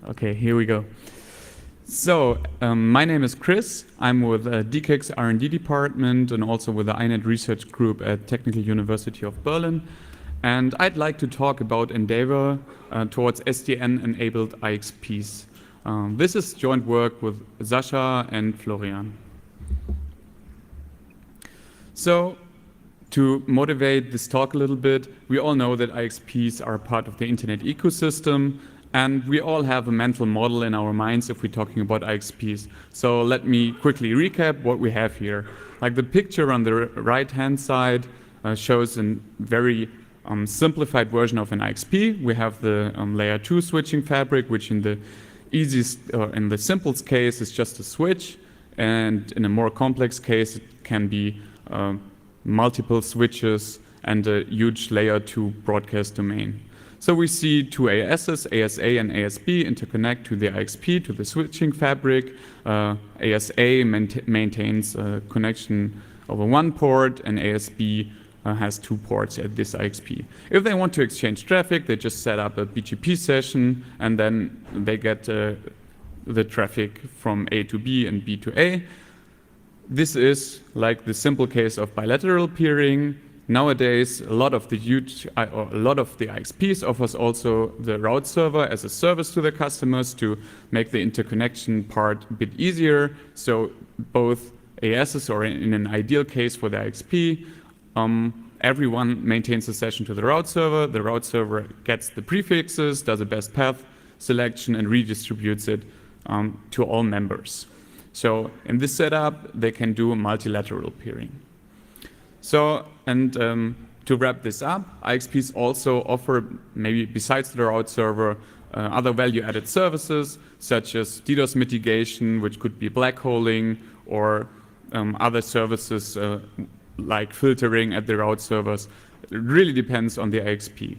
Okay, here we go. So, my name is Chris. I'm with DKIC's R&D department and also with the INET research group at Technical University of Berlin. And I'd like to talk about ENDEAVOUR Towards SDN-enabled IXPs. This is joint work with Sascha and Florian. So, to motivate this talk a little bit, we all know that IXPs are part of the internet ecosystem, and we all have a mental model in our minds if we're talking about IXPs. So let me quickly recap what we have here. Like the picture on the right-hand side shows a very simplified version of an IXP. We have the layer 2 switching fabric, which in the easiest, or in the simplest case is just a switch, and in a more complex case it can be multiple switches and a huge layer 2 broadcast domain. So we see two ASs, ASA and ASB, interconnect to the IXP, to the switching fabric. ASA maintains a connection over one port, and ASB has 2 ports at this IXP. If they want to exchange traffic, they just set up a BGP session, and then they get the traffic from A to B and B to A. This is like the simple case of bilateral peering. Nowadays, a lot of the IXPs offers also the route server as a service to the customers to make the interconnection part a bit easier. So both ASs, or in an ideal case for the IXP, everyone maintains a session to the route server. The route server gets the prefixes, does a best path selection, and redistributes it to all members. So in this setup, they can do multilateral peering. So, and to wrap this up, IXPs also offer, maybe besides the route server, other value-added services, such as DDoS mitigation, which could be black holing, or other services like filtering at the route servers. It really depends on the IXP.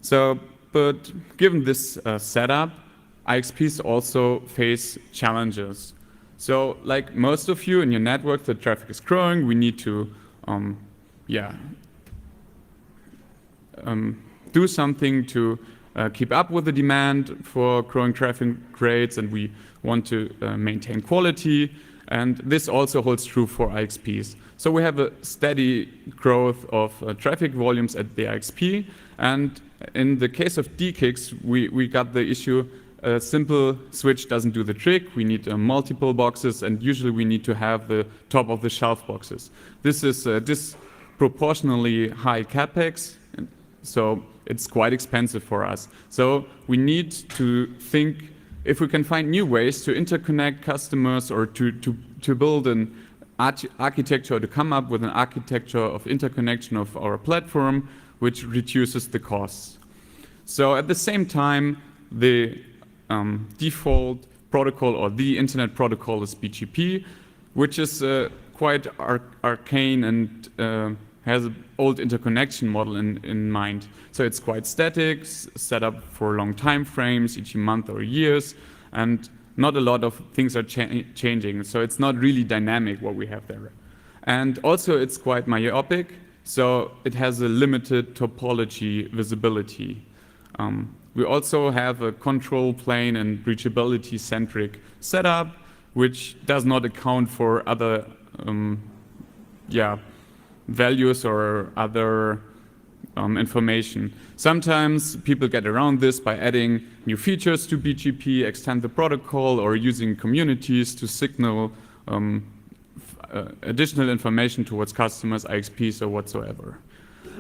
So, but given this setup, IXPs also face challenges. So, like most of you in your network, the traffic is growing. We need to do something to keep up with the demand for growing traffic rates, and we want to maintain quality. And this also holds true for IXPs. So we have a steady growth of traffic volumes at the IXP. And in the case of DKICs, we got the issue, a simple switch doesn't do the trick. We need multiple boxes, and usually we need to have the top of the shelf boxes. This is disproportionately high capex, so it's quite expensive for us. So we need to think if we can find new ways to interconnect customers, or to build an architecture, to come up with an architecture of interconnection of our platform, which reduces the costs. So at the same time, the default protocol, or the internet protocol, is BGP, which is quite arcane and has an old interconnection model in mind. So it's quite static, set up for long time frames, each month or years, and not a lot of things are changing. So it's not really dynamic what we have there. And also it's quite myopic, so it has a limited topology visibility. We also have a control plane and reachability-centric setup, which does not account for other values or other information. Sometimes people get around this by adding new features to BGP, extend the protocol, or using communities to signal additional information towards customers, IXPs, or whatsoever.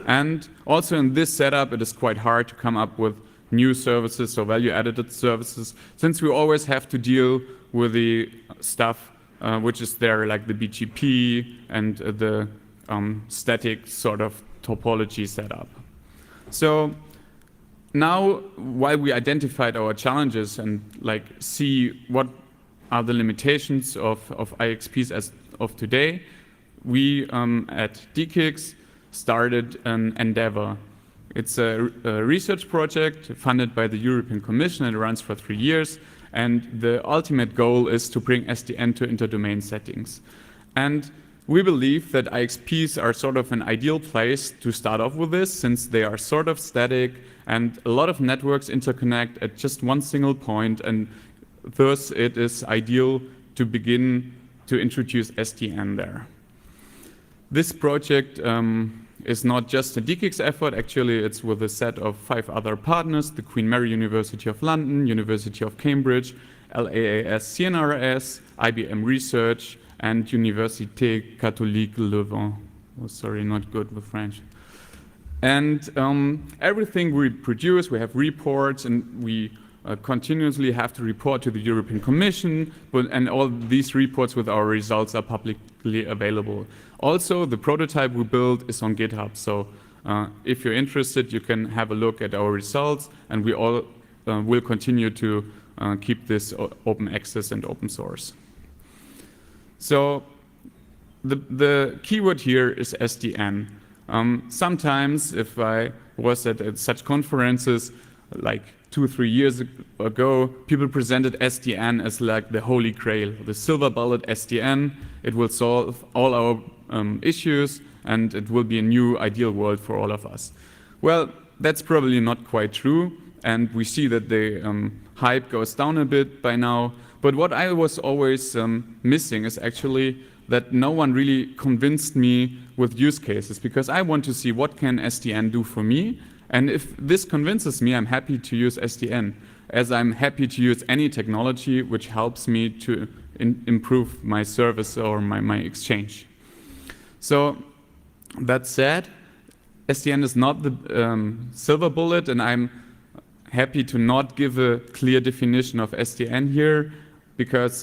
And also in this setup, it is quite hard to come up with new services or value-added services, since we always have to deal with the stuff which is there, like the BGP and the static sort of topology setup. So now, while we identified our challenges and like see what are the limitations of IXPs as of today, we at DKICs started an ENDEAVOUR. It's a research project funded by the European Commission, and it runs for 3 years. And the ultimate goal is to bring SDN to interdomain settings. And we believe that IXPs are sort of an ideal place to start off with this, since they are sort of static and a lot of networks interconnect at just one single point, and thus it is ideal to begin to introduce SDN there. This project is not just a DKIX effort. Actually, it's with a set of 5 other partners: the Queen Mary University of London, University of Cambridge, LAAS CNRS, IBM Research, and Université Catholique Leuven. Oh, sorry, not good with French. And everything we produce, we have reports, and we continuously have to report to the European Commission, and all these reports with our results are publicly available. Also, the prototype we built is on GitHub, so if you're interested, you can have a look at our results, and we all will continue to keep this open access and open source. So the keyword here is SDN. Sometimes, if I was at such conferences, like 2-3 years ago, people presented SDN as like the holy grail, the silver bullet SDN. It will solve all our issues, and it will be a new ideal world for all of us. Well, that's probably not quite true, and we see that the hype goes down a bit by now. But what I was always missing is actually that no one really convinced me with use cases, because I want to see what can SDN do for me. And if this convinces me, I'm happy to use SDN, as I'm happy to use any technology which helps me to improve my service or my exchange. So that said, SDN is not the silver bullet, and I'm happy to not give a clear definition of SDN here, because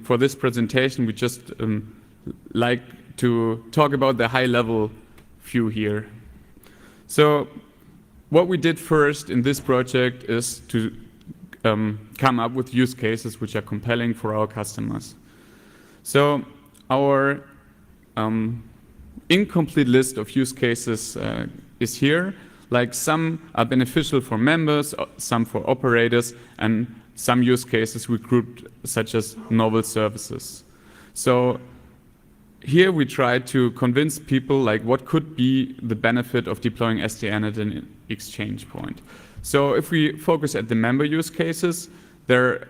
for this presentation we just like to talk about the high-level view here. So what we did first in this project is to come up with use cases which are compelling for our customers. So our incomplete list of use cases is here. Like, some are beneficial for members, some for operators, and some use cases we grouped such as novel services. So here we try to convince people like what could be the benefit of deploying SDN at an exchange point. So if we focus at the member use cases, there's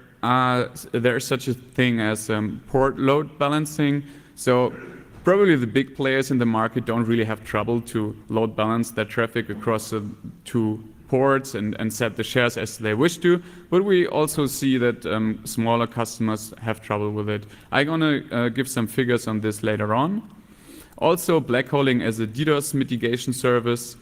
such a thing as port load balancing. So probably the big players in the market don't really have trouble to load balance their traffic across the 2 ports and set the shares as they wish to, but we also see that smaller customers have trouble with it. I'm gonna give some figures on this later on. Also, black holing as a DDoS mitigation service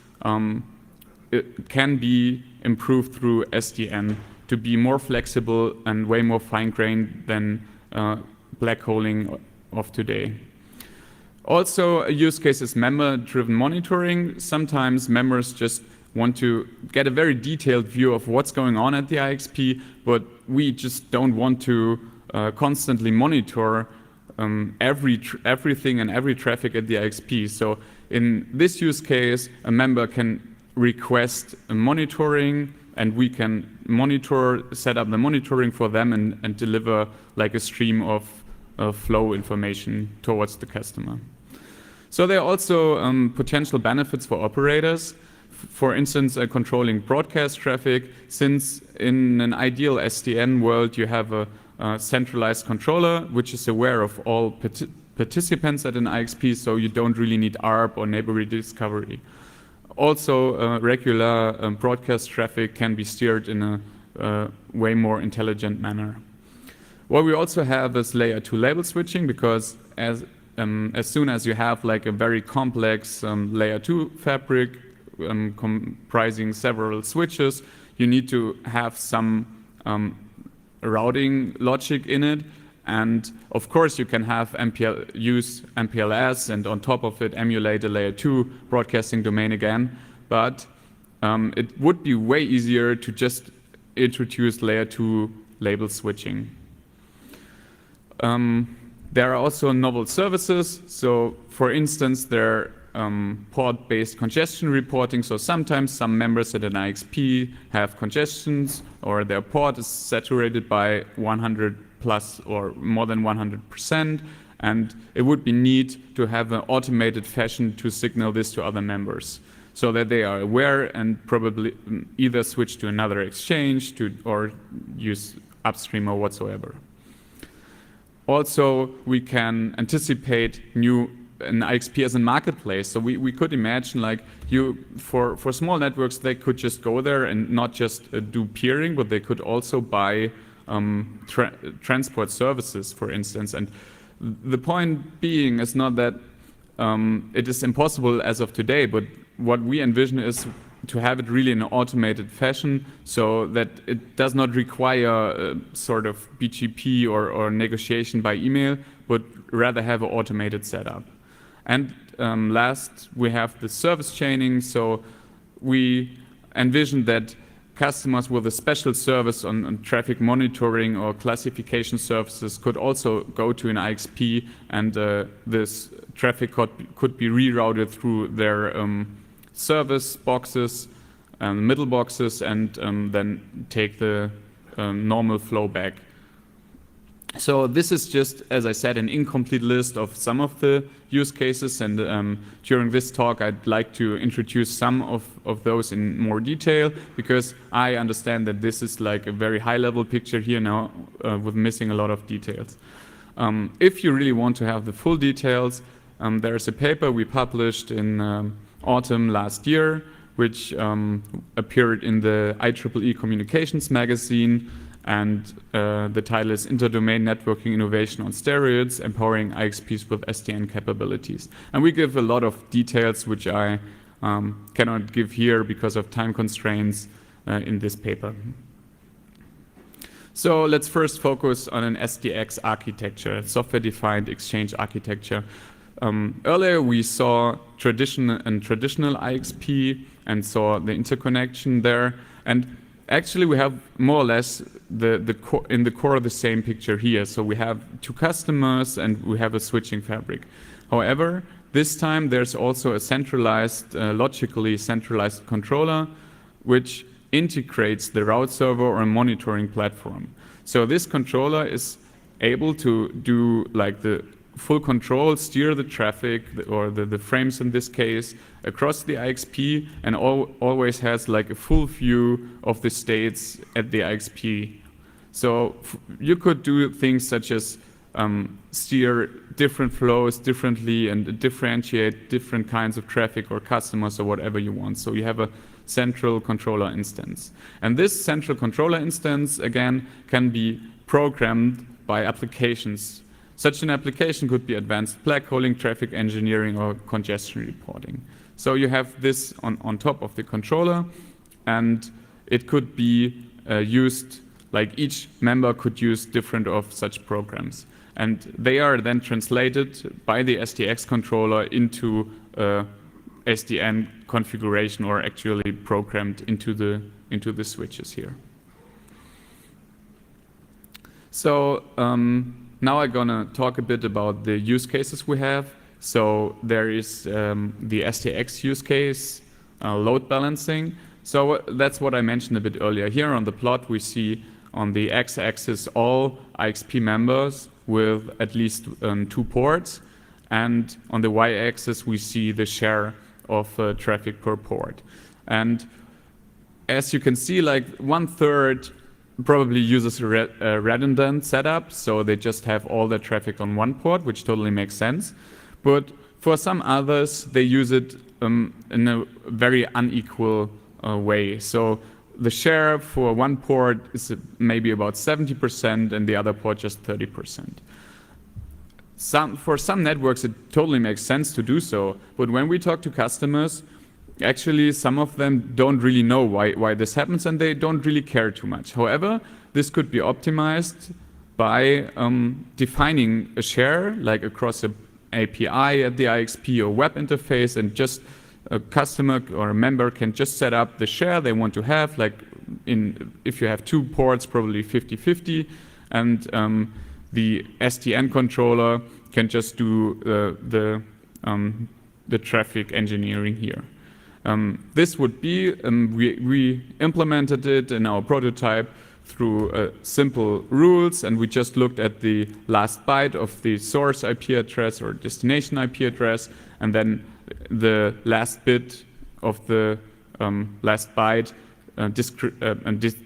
it can be improved through SDN to be more flexible and way more fine-grained than black holing of today. Also, a use case is member-driven monitoring. Sometimes members just want to get a very detailed view of what's going on at the IXP, but we just don't want to constantly monitor everything and every traffic at the IXP. So in this use case, a member can request a monitoring, and we can set up the monitoring for them and deliver like a stream of flow information towards the customer. So there are also potential benefits for operators. For instance, controlling broadcast traffic, since in an ideal SDN world you have a centralized controller which is aware of all participants at an IXP, so you don't really need ARP or neighbor rediscovery. Also, regular broadcast traffic can be steered in a way more intelligent manner. What we also have is layer 2 label switching, because as soon as you have like a very complex layer 2 fabric comprising several switches, you need to have some routing logic in it. And of course you can have use MPLS and on top of it emulate a layer 2 broadcasting domain again, but it would be way easier to just introduce layer 2 label switching. There are also novel services. So for instance, there are port-based congestion reporting. So sometimes some members at an IXP have congestions, or their port is saturated by 100 plus or more than 100%, And it would be neat to have an automated fashion to signal this to other members, so that they are aware and probably either switch to another exchange or use upstream or whatsoever. Also, we can anticipate an IXP as a marketplace. So we could imagine, like, for small networks, they could just go there and not just do peering, but they could also buy transport services, for instance. And the point being is not that it is impossible as of today, but what we envision is to have it really in an automated fashion, so that it does not require sort of BGP or negotiation by email, but rather have an automated setup. And last, we have the service chaining. So we envision that customers with a special service on traffic monitoring or classification services could also go to an IXP, and this traffic could be rerouted through their service boxes, middle boxes, and then take the normal flow back. So this is just, as I said, an incomplete list of some of the use cases, and during this talk I'd like to introduce some of those in more detail, because I understand that this is like a very high-level picture here now with missing a lot of details. If you really want to have the full details, there's a paper we published in autumn last year, which appeared in the IEEE Communications magazine, and the title is Interdomain Networking Innovation on Steroids, Empowering IXPs with SDN Capabilities. And we give a lot of details which I cannot give here because of time constraints in this paper. So let's first focus on an SDX architecture, software-defined exchange architecture. Earlier we saw traditional IXP and saw the interconnection there, and actually we have more or less in the core the same picture here. So we have two customers and we have a switching fabric. However, this time there's also a centralized, logically centralized controller which integrates the route server or a monitoring platform. So this controller is able to do like the full control, steer the traffic or the frames in this case across the IXP, and always has like a full view of the states at the IXP. So you could do things such as steer different flows differently and differentiate different kinds of traffic or customers or whatever you want. So you have a central controller instance. And this central controller instance, again, can be programmed by applications. Such an application could be advanced black holing, traffic engineering, or congestion reporting. So you have this on top of the controller, and it could be used, like each member could use different of such programs. And they are then translated by the SDX controller into SDN configuration, or actually programmed into the switches here. So now I'm gonna talk a bit about the use cases we have. So there is the SDX use case, load balancing. So that's what I mentioned a bit earlier. Here on the plot we see on the x-axis all IXP members with at least 2 ports, and on the y-axis we see the share of traffic per port. And as you can see, like 1/3 probably uses a redundant setup, so they just have all their traffic on one port, which totally makes sense. But for some others, they use it in a very unequal way. So the share for one port is maybe about 70%, and the other port just 30%. For some networks, it totally makes sense to do so. But when we talk to customers, actually some of them don't really know why this happens, and they don't really care too much. However, this could be optimized by defining a share, like across an API at the IXP or web interface, and just a customer or a member can just set up the share they want to have, like if you have 2 ports, probably 50-50, and the SDN controller can just do the traffic engineering here. This would be, we implemented it in our prototype through simple rules, and we just looked at the last byte of the source IP address or destination IP address, and then the last bit of the last byte and this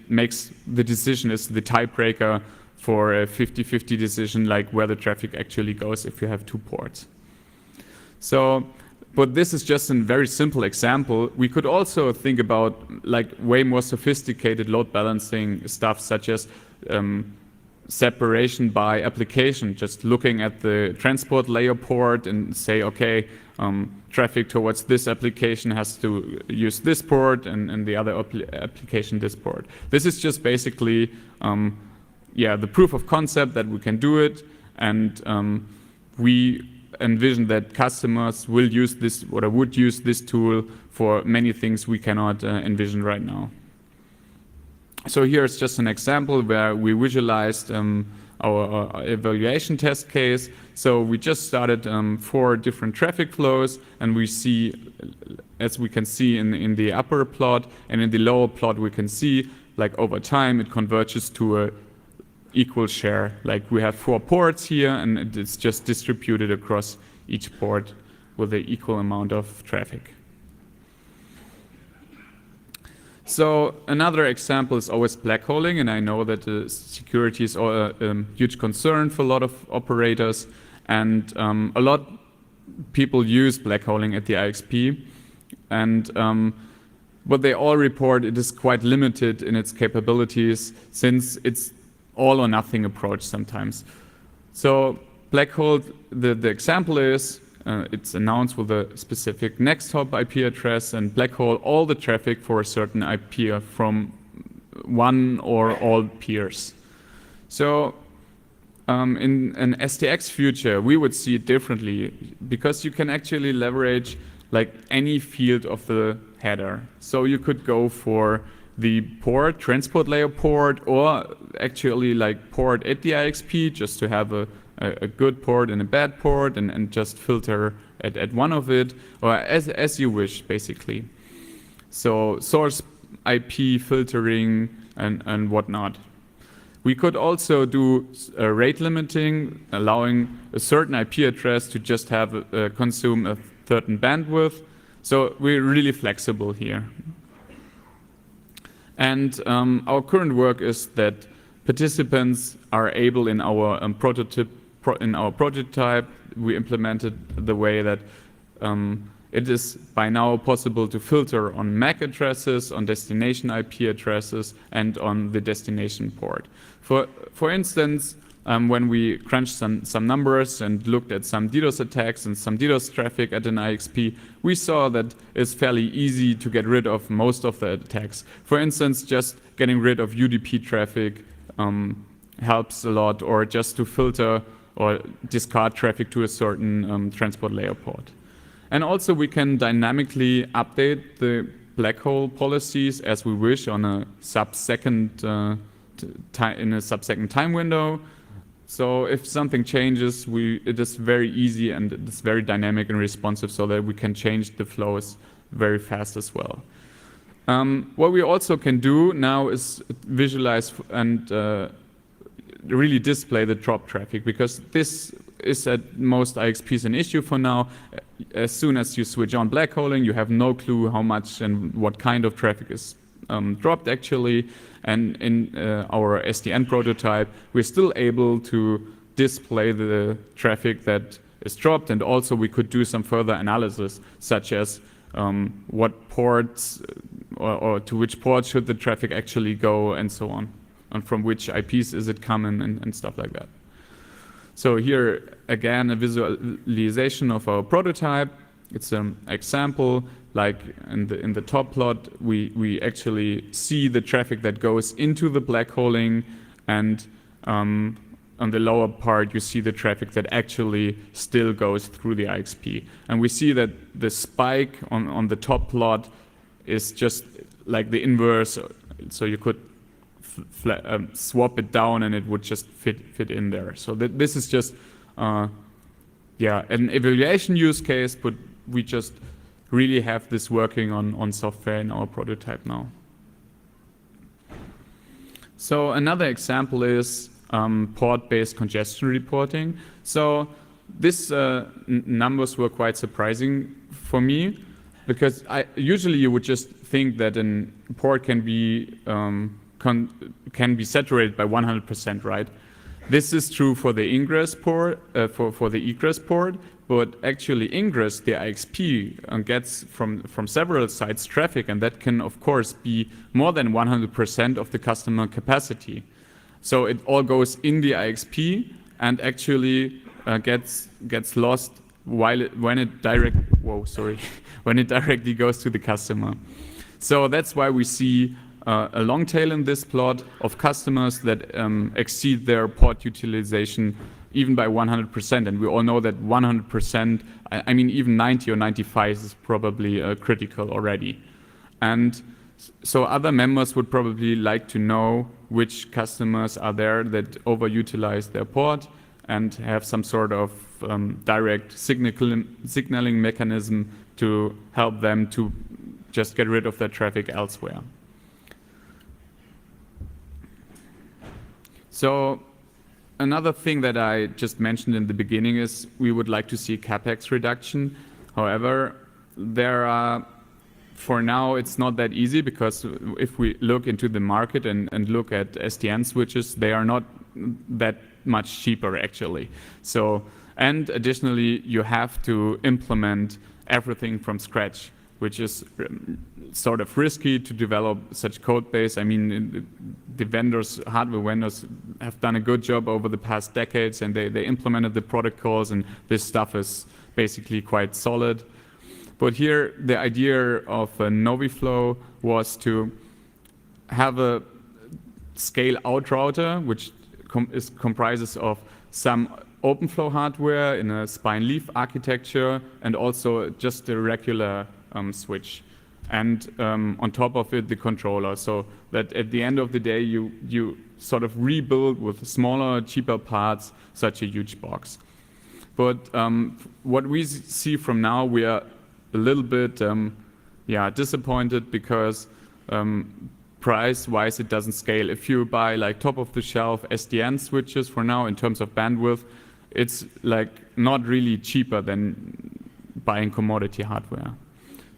makes the decision is the tiebreaker for a 50-50 decision, like where the traffic actually goes if you have two ports. So, but this is just a very simple example. We could also think about like way more sophisticated load balancing stuff, such as separation by application, just looking at the transport layer port and say, okay, traffic towards this application has to use this port and the other application this port. This is just basically the proof of concept that we can do it, and we envision that customers will use this or would use this tool for many things we cannot envision right now. So here's just an example where we visualized our evaluation test case. So we just started 4 different traffic flows, and we see, as we can see in the upper plot and in the lower plot, we can see like over time it converges to a equal share. Like we have 4 ports here, and it's just distributed across each port with an equal amount of traffic. So another example is always black holing, and I know that security is a huge concern for a lot of operators, and a lot of people use black holing at the IXP, and but they all report it is quite limited in its capabilities, since it's all or nothing approach sometimes. So black hole, the example is it's announced with a specific next hop IP address, and black hole all the traffic for a certain IP from one or all peers. So in an STX future, we would see it differently, because you can actually leverage like any field of the header. So you could go for the port, transport layer port, or actually like port at the IXP, just to have a good port and a bad port, and just filter at one of it, or as you wish, basically. So source IP filtering and whatnot. We could also do rate limiting, allowing a certain IP address to just have consume a certain bandwidth. So we're really flexible here. And our current work is that participants are able in our prototype, we implemented the way that it is by now possible to filter on MAC addresses, on destination IP addresses, and on the destination port. For instance, when we crunched some numbers and looked at some DDoS attacks and some DDoS traffic at an IXP, we saw that it's fairly easy to get rid of most of the attacks. For instance, just getting rid of UDP traffic helps a lot, or just to filter or discard traffic to a certain transport layer port. And also we can dynamically update the black hole policies as we wish on a sub-second time window. So if something changes, it is very easy and it's very dynamic and responsive, so that we can change the flows very fast as well. What we also can do now is visualize and really display the drop traffic, because this is at most IXPs an issue for now. As soon as you switch on black holing, you have no clue how much and what kind of traffic is dropped actually. And in our SDN prototype, we're still able to display the traffic that is dropped, and also we could do some further analysis, such as what ports or to which ports should the traffic actually go, and so on, and from which IPs is it coming, and stuff like that. So here again, a visualization of our prototype. It's an example, like in the top plot, we actually see the traffic that goes into the black holing, and on the lower part you see the traffic that actually still goes through the IXP. And we see that the spike on the top plot is just like the inverse, so you could swap it down and it would just fit in there. So this is just an evaluation use case, but we just really have this working on software in our prototype now. So another example is port-based congestion reporting. So these numbers were quite surprising for me, because usually you would just think that a port can be saturated by 100%, right? This is true for the ingress port, for the egress port, but actually ingress, the IXP gets from several sites traffic, and that can of course be more than 100% of the customer capacity. So it all goes in the IXP and actually gets lost when it directly goes to the customer. So that's why we see a long tail in this plot of customers that exceed their port utilization even by 100%. And we all know that 100%, I mean even 90 or 95 is probably critical already. And so other members would probably like to know which customers are there that overutilize their port and have some sort of direct signaling mechanism to help them to just get rid of their traffic elsewhere. So another thing that I just mentioned in the beginning is we would like to see CapEx reduction. However, for now, it's not that easy, because if we look into the market and look at SDN switches, they are not that much cheaper actually. So, and additionally, you have to implement everything from scratch, which is sort of risky to develop such code base. I mean, the vendors, hardware vendors, have done a good job over the past decades, and they implemented the protocols, and this stuff is basically quite solid. But here, the idea of a NoviFlow was to have a scale-out router, which comprises of some OpenFlow hardware in a spine leaf architecture, and also just a regular switch. And on top of it, the controller, so that at the end of the day, you sort of rebuild with smaller, cheaper parts such a huge box. But what we see from now, we are a little bit disappointed, because price-wise it doesn't scale. If you buy like top-of-the-shelf SDN switches for now in terms of bandwidth, it's like not really cheaper than buying commodity hardware.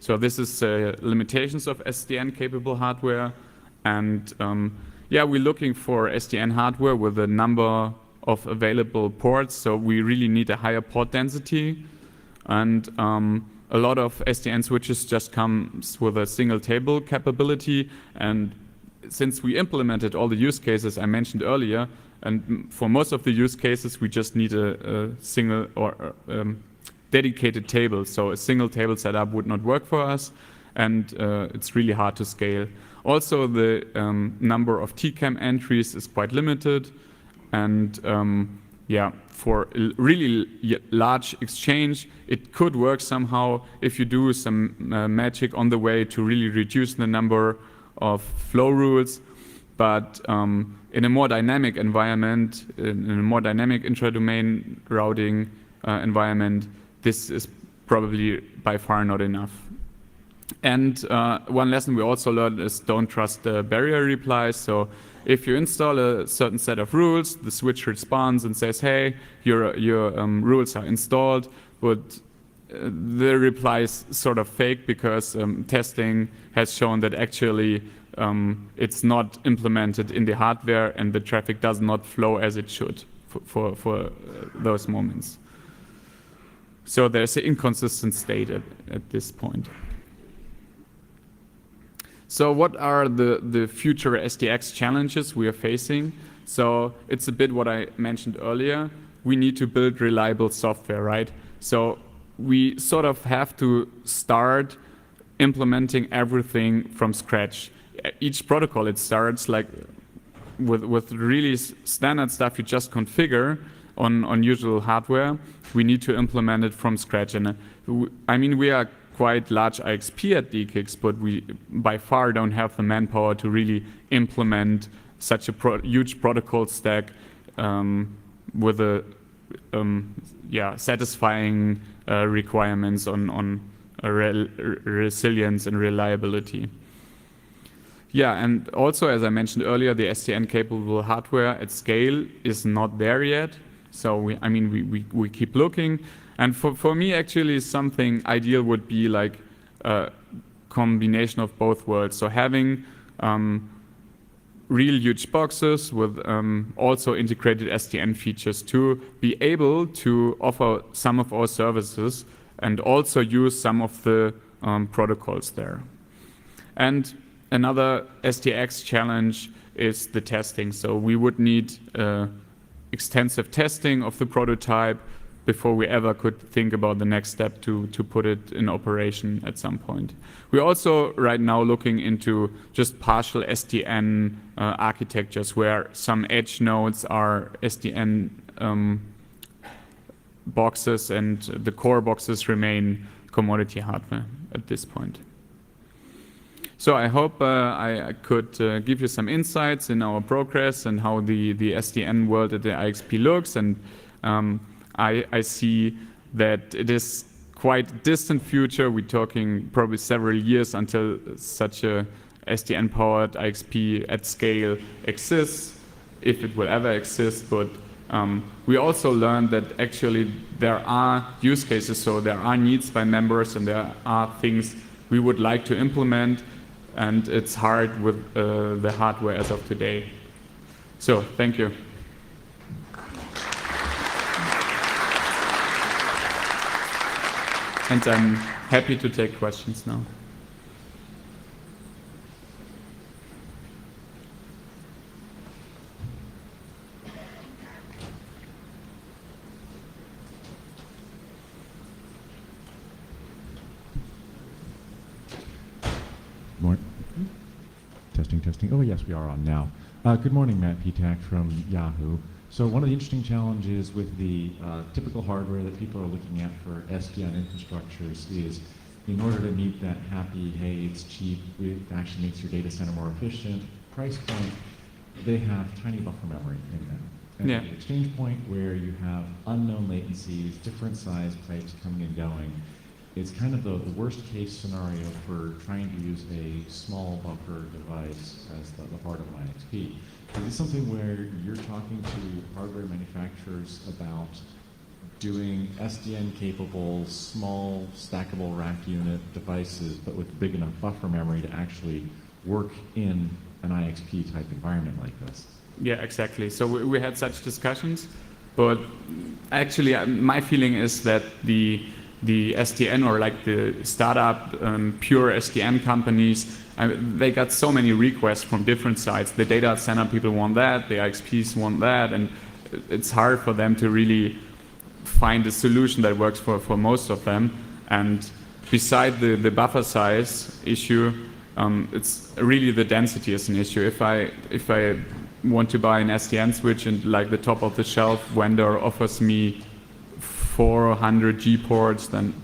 So this is limitations of SDN-capable hardware, and we're looking for SDN hardware with a number of available ports. So we really need a higher port density, and a lot of SDN switches just comes with a single table capability, and since we implemented all the use cases I mentioned earlier, and for most of the use cases we just need a single or dedicated table, so a single table setup would not work for us, and it's really hard to scale. Also, the number of TCAM entries is quite limited, and for a really large exchange, it could work somehow if you do some magic on the way to really reduce the number of flow rules. But in a more dynamic environment, in a more dynamic intra-domain routing environment, this is probably by far not enough. And one lesson we also learned is don't trust the barrier replies. So if you install a certain set of rules, the switch responds and says, hey, your rules are installed, but the reply is sort of fake, because testing has shown that actually it's not implemented in the hardware and the traffic does not flow as it should for those moments. So there's an inconsistent state at this point. So what are the future SDX challenges we are facing? So it's a bit what I mentioned earlier. We need to build reliable software, right? So we sort of have to start implementing everything from scratch. Each protocol, it starts like with really standard stuff you just configure on usual hardware. We need to implement it from scratch. And I mean, we are quite large IXP at DKIX, but we by far don't have the manpower to really implement such a huge protocol stack with a satisfying requirements on resilience and reliability. Yeah, and also, as I mentioned earlier, the SDN-capable hardware at scale is not there yet. So we keep looking. And for me, actually, something ideal would be like a combination of both worlds. So having real huge boxes with also integrated SDN features to be able to offer some of our services and also use some of the protocols there. And another SDX challenge is the testing. So we would need extensive testing of the prototype before we ever could think about the next step to put it in operation at some point. We're also right now looking into just partial SDN architectures where some edge nodes are SDN boxes and the core boxes remain commodity hardware at this point. So I hope I could give you some insights in our progress and how the SDN world at the IXP looks. And I see that it is quite a distant future. We're talking probably several years until such a SDN-powered IXP at scale exists, if it will ever exist. But we also learned that actually there are use cases, so there are needs by members and there are things we would like to implement. And it's hard with the hardware as of today. So, thank you. And I'm happy to take questions now. Morning. Testing. Oh, yes, we are on now. Good morning, Matt Petak from Yahoo. So one of the interesting challenges with the typical hardware that people are looking at for SDN infrastructures is in order to meet that happy, hey, it's cheap, it actually makes your data center more efficient price point, they have tiny buffer memory in them. And yeah. At the exchange point where you have unknown latencies, different size pipes coming and going, it's kind of the worst case scenario for trying to use a small buffer device as the heart of an IXP. Is this something where you're talking to hardware manufacturers about doing SDN-capable, small, stackable rack unit devices, but with big enough buffer memory to actually work in an IXP-type environment like this? Yeah, exactly. So we had such discussions, but actually my feeling is that the SDN or like the startup pure SDN companies, they got so many requests from different sides. The data center people want that, the IXPs want that, and it's hard for them to really find a solution that works for most of them. And beside the buffer size issue, it's really the density is an issue. If I want to buy an SDN switch and like the top of the shelf vendor offers me 400 G ports, then,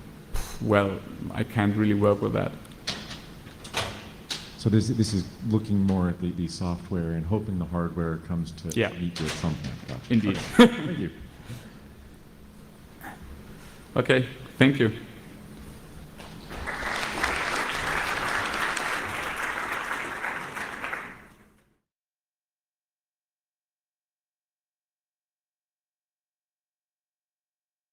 well, I can't really work with that. So this is looking more at the software and hoping the hardware comes to meet you at some point. Indeed. Okay. Thank you. Okay, thank you.